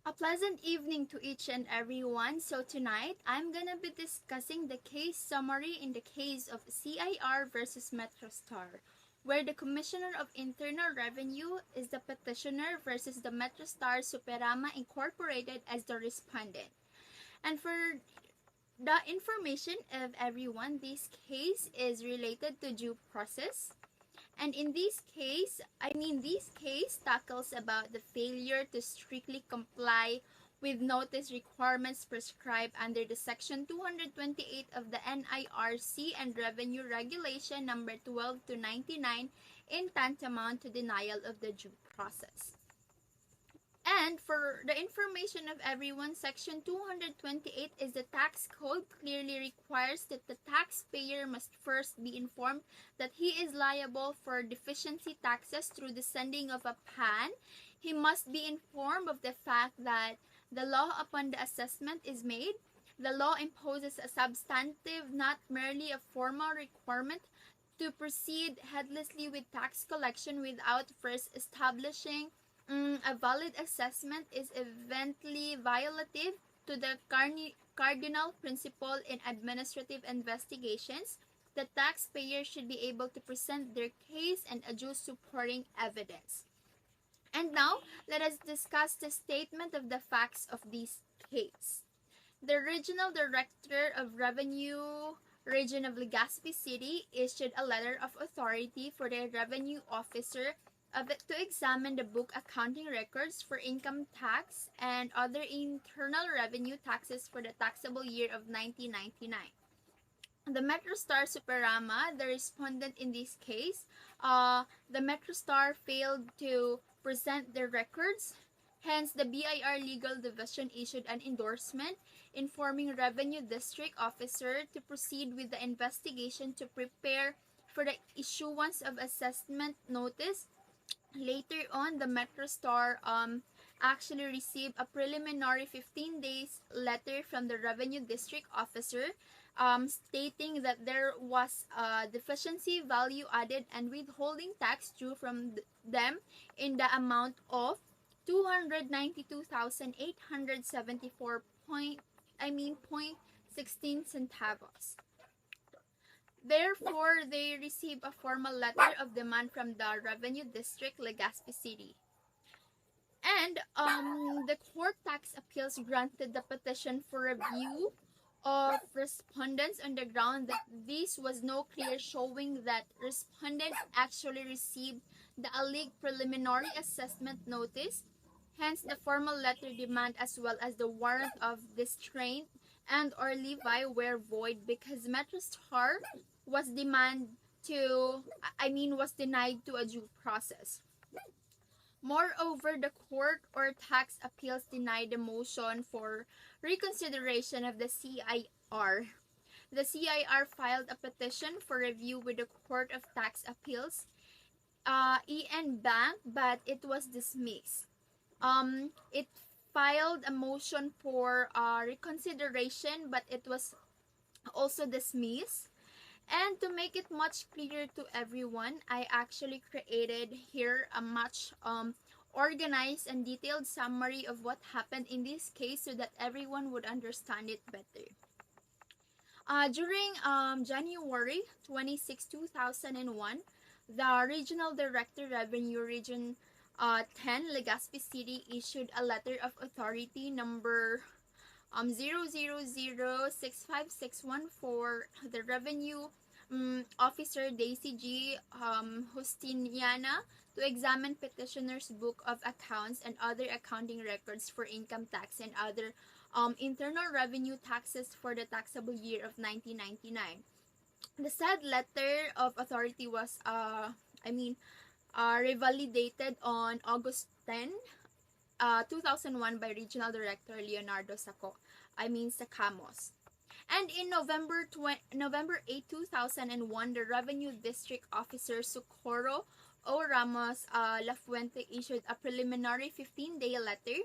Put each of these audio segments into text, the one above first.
A pleasant evening to each and everyone. So tonight, I'm gonna be discussing the case summary in the case of CIR versus MetroStar, where the Commissioner of Internal Revenue is the petitioner versus the MetroStar Superama Incorporated as the respondent. And for the information of everyone, this case is related to due process. And in this case tackles about the failure to strictly comply with notice requirements prescribed under the Section 228 of the NIRC and Revenue Regulation number 12 to 99 in tantamount to denial of the due process. And for the information of everyone, Section 228 is the tax code clearly requires that the taxpayer must first be informed that he is liable for deficiency taxes through the sending of a PAN. He must be informed of the fact that the law upon the assessment is made. The law imposes a substantive, not merely a formal requirement to proceed heedlessly with tax collection without first establishing a valid assessment is evidently violative to the cardinal principle in administrative investigations. The taxpayer should be able to present their case and adduce supporting evidence. And now, let us discuss the statement of the facts of this case. The Regional Director of Revenue Region of Legazpi City issued a letter of authority for the revenue officer to examine the book accounting records for income tax and other internal revenue taxes for the taxable year of 1999. The MetroStar Superama, the respondent in this case, the MetroStar failed to present the records. Hence, the BIR Legal Division issued an endorsement informing Revenue District Officer to proceed with the investigation to prepare for the issuance of assessment notice. Later on, the MetroStar actually received a preliminary 15 days letter from the Revenue District Officer stating that there was a deficiency value added and withholding tax due from them in the amount of 292,874 point 16 centavos. Therefore, they received a formal letter of demand from the Revenue District, Legazpi City. And the Court Tax Appeals granted the petition for review of respondents on the ground that this was no clear showing that respondent actually received the alleged preliminary assessment notice. Hence, the formal letter demand as well as the warrant of distraint and or levy were void because MetroStar was denied to a due process. Moreover, the Court or Tax Appeals denied the motion for reconsideration of the CIR. The CIR filed a petition for review with the Court of Tax Appeals, EN Bank, but it was dismissed. It filed a motion for reconsideration, but it was also dismissed. And to make it much clearer to everyone, I actually created here a much organized and detailed summary of what happened in this case so that everyone would understand it better. During January 26, 2001, the Regional Director Revenue Region 10, Legazpi City, issued a letter of authority number 000-65614, the Revenue Officer Daisy G. Justiniana, to examine petitioner's book of accounts and other accounting records for income tax and other internal revenue taxes for the taxable year of 1999. The said letter of authority was revalidated on August 10, 2001 by Regional Director Leonardo Sacamos. And in November 8, 2001, the Revenue District Officer Socorro O. Ramos La Fuente issued a preliminary 15-day letter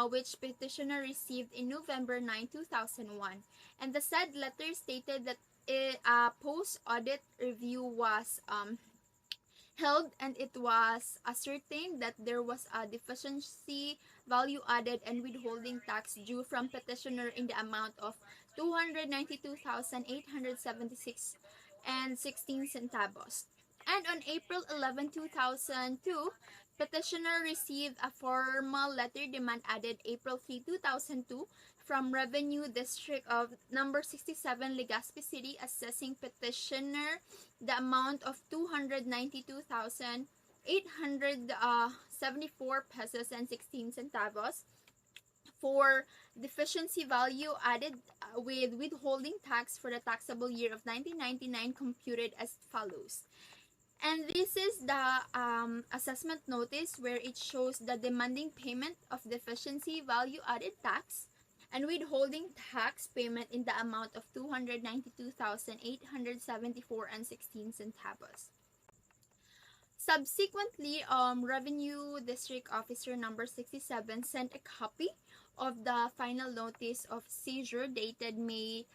which petitioner received in November 9, 2001. And the said letter stated that a post-audit review was held, and it was ascertained that there was a deficiency value added and withholding tax due from petitioner in the amount of 292,876 and 16 centavos. And on April 11, 2002, petitioner received a formal letter demand added April 3, 2002 from Revenue District of number 67 Legazpi City, assessing petitioner the amount of 292,874 pesos and 16 centavos for deficiency value added with withholding tax for the taxable year of 1999, computed as follows. And this is the assessment notice, where it shows the demanding payment of deficiency value added tax and withholding tax payment in the amount of 292,874 and 16 centavos. Subsequently, Revenue District Officer number 67 sent a copy of the final notice of seizure dated May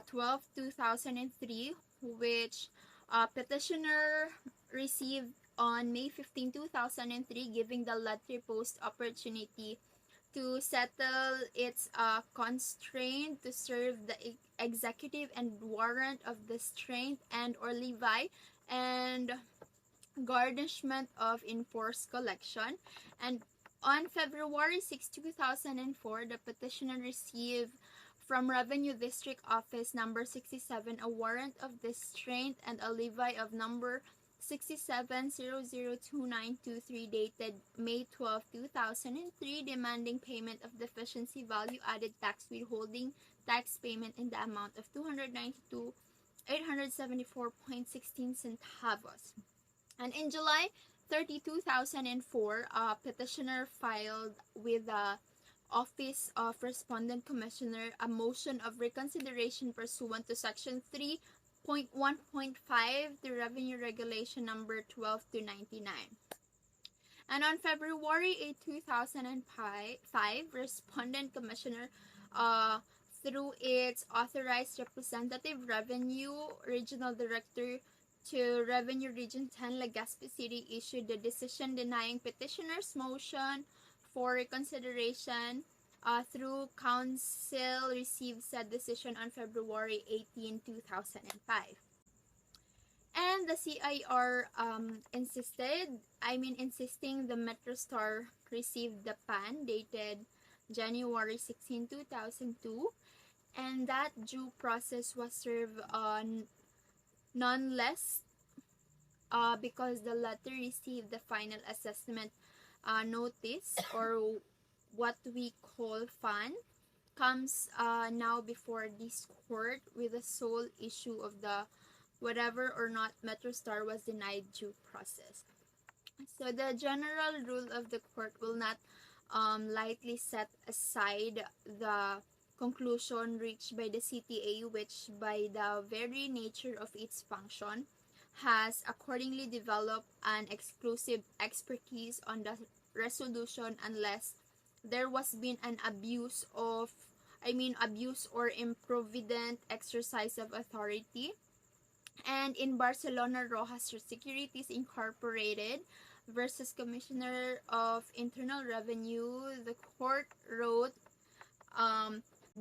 12, 2003, which petitioner received on May 15, 2003, giving the letter post opportunity to settle its constraint to serve the executive and warrant of distraint and or levy and garnishment of enforced collection. And on February 6, 2004, the petitioner received from Revenue District Office number 67 a warrant of distraint and a levy of number 67002923 dated May 12, 2003, demanding payment of deficiency value added tax withholding tax payment in the amount of 292,874.16 centavos. And in July 30, 2004, petitioner filed with the Office of Respondent Commissioner a motion of reconsideration pursuant to Section 3.1.5 the Revenue Regulation number 12-99. And on February 8, 2005, Respondent Commissioner through its authorized representative Revenue Regional Director to Revenue Region 10 Legazpi City issued the decision denying petitioner's motion for reconsideration. Through counsel received said decision on February 18, 2005. And the CIR insisting the MetroStar received the PAN dated January 16, 2002, and that due process was served on nonetheless because the letter received the final assessment notice, or what we call FAN, comes now before this court with the sole issue of the whether or not MetroStar was denied due process. So the general rule of the court will not lightly set aside the conclusion reached by the CTA, which by the very nature of its function has accordingly developed an exclusive expertise on the resolution unless there was been an abuse or improvident exercise of authority. And in Barcelona Rojas Securities Incorporated versus Commissioner of Internal Revenue, the court wrote,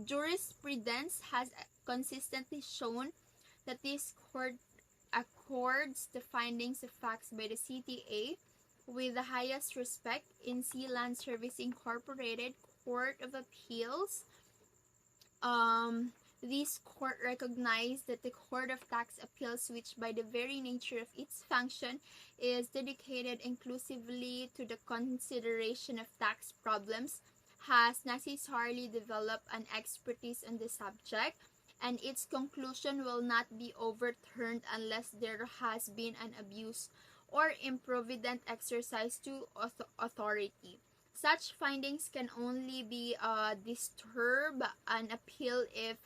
jurisprudence has consistently shown that this court accords the findings of facts by the CTA with the highest respect. In Sea Land Service Incorporated Court of Appeals, this court recognized that the Court of Tax Appeals, which by the very nature of its function is dedicated exclusively to the consideration of tax problems, has necessarily developed an expertise on the subject, and its conclusion will not be overturned unless there has been an abuse or improvident exercise to authority. Such findings can only be disturbed and appealed if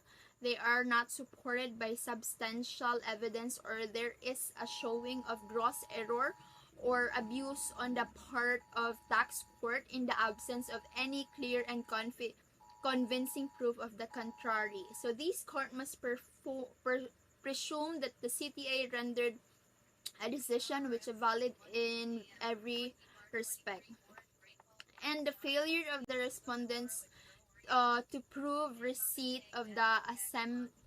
they are not supported by substantial evidence or there is a showing of gross error or abuse on the part of tax court in the absence of any clear and convincing proof of the contrary. So this court must presume that the CTA rendered a decision which is valid in every respect. And the failure of the respondents to prove receipt of the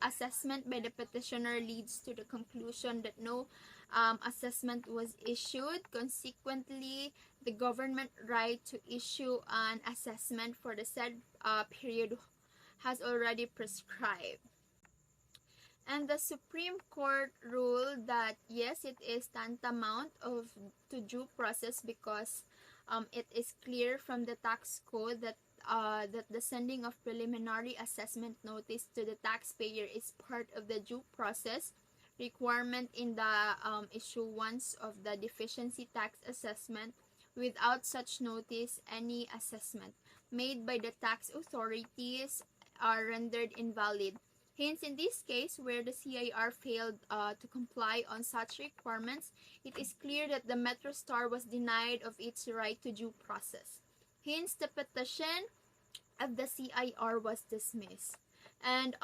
assessment by the petitioner leads to the conclusion that no assessment was issued. Consequently, the government right to issue an assessment for the said period has already prescribed. And the Supreme Court ruled that yes, it is tantamount to due process because it is clear from the tax code that the sending of preliminary assessment notice to the taxpayer is part of the due process requirement in the issuance of the deficiency tax assessment. Without such notice, any assessment made by the tax authorities are rendered invalid. Hence, in this case, where the CIR failed to comply on such requirements, it is clear that the MetroStar was denied of its right to due process. Hence, the petition of the CIR was dismissed. And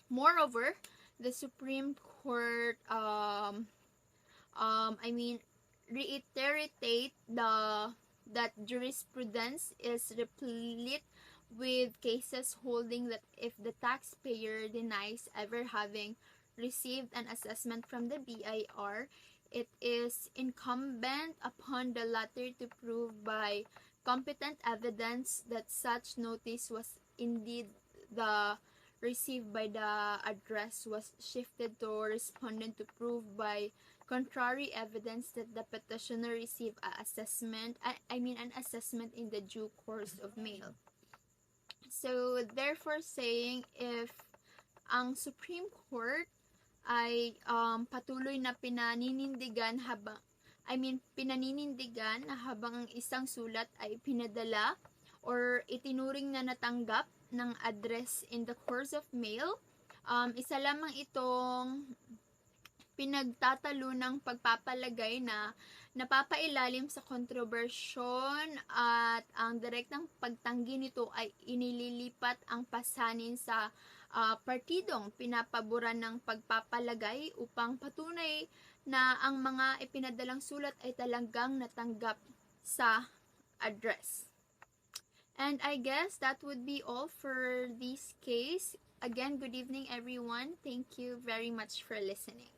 moreover, the Supreme Court, reiterate that jurisprudence is replete with cases holding that if the taxpayer denies ever having received an assessment from the BIR, it is incumbent upon the latter to prove by competent evidence that such notice was indeed the received by the address was shifted to respondent to prove by contrary evidence that the petitioner received an assessment in the due course of mail. So, therefore saying, if ang Supreme Court ay patuloy na pinaninindigan na habang ang isang sulat ay pinadala or itinuring na natanggap ng address in the course of mail, isa lamang itong pinagtatalo ng pagpapalagay na napapailalim sa kontrobersyon at ang direktang pagtanggi nito ay inililipat ang pasanin sa partidong pinapaboran ng pagpapalagay upang patunay na ang mga ipinadalang sulat ay talagang natanggap sa address. And I guess that would be all for this case. Again, good evening everyone. Thank you very much for listening.